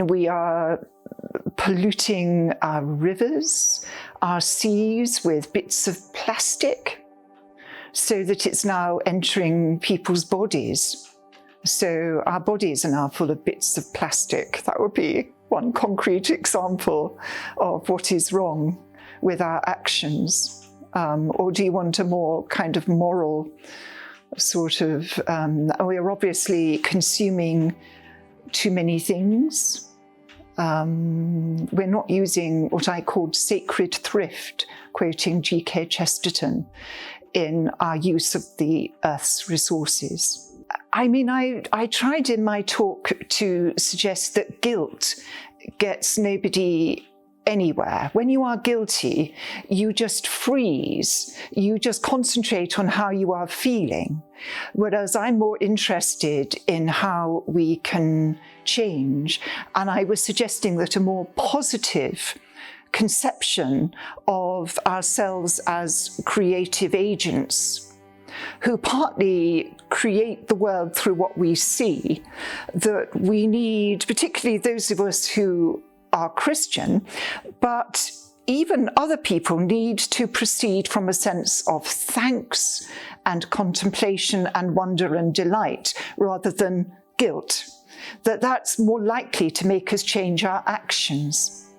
we are polluting our rivers, our seas with bits of plastic, so that it's now entering people's bodies. So our bodies are now full of bits of plastic. That would be one concrete example of what is wrong with our actions. Or do you want a more kind of moral sort of, we're obviously consuming too many things. We're not using what I called sacred thrift, quoting G.K. Chesterton, in our use of the Earth's resources. I mean, I tried in my talk to suggest that guilt gets nobody anywhere. When you are guilty, you just freeze. You just concentrate on how you are feeling. Whereas I'm more interested in how we can change. And I was suggesting that a more positive conception of ourselves as creative agents who partly create the world through what we see, that we need, particularly those of us who are Christian, but even other people need to proceed from a sense of thanks and contemplation and wonder and delight rather than guilt, that's more likely to make us change our actions.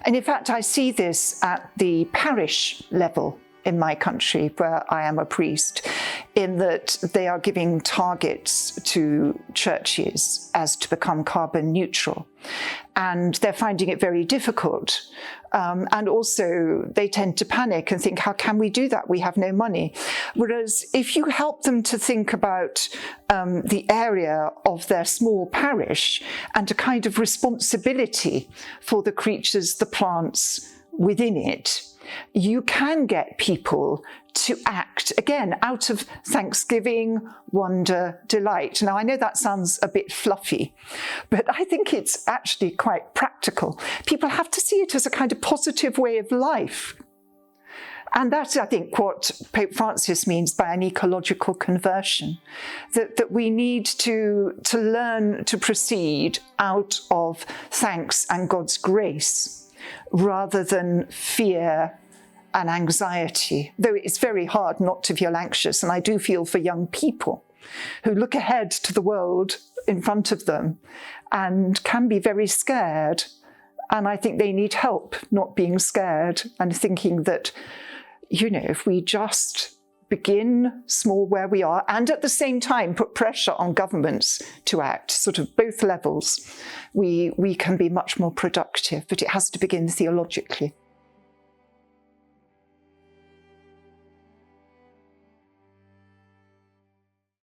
And in fact, I see this at the parish level in my country, where I am a priest, in that they are giving targets to churches as to become carbon neutral. And they're finding it very difficult. And also they tend to panic and think, how can we do that? We have no money. Whereas if you help them to think about the area of their small parish and a kind of responsibility for the creatures, the plants within it, you can get people to act, again, out of thanksgiving, wonder, delight. Now, I know that sounds a bit fluffy, but I think it's actually quite practical. People have to see it as a kind of positive way of life. And that's, I think, what Pope Francis means by an ecological conversion, that we need to learn to proceed out of thanks and God's grace, rather than fear and anxiety, though it's very hard not to feel anxious. And I do feel for young people who look ahead to the world in front of them and can be very scared. And I think they need help not being scared and thinking that, you know, if we just begin small where we are and at the same time put pressure on governments to act, sort of both levels, we can be much more productive, but it has to begin theologically.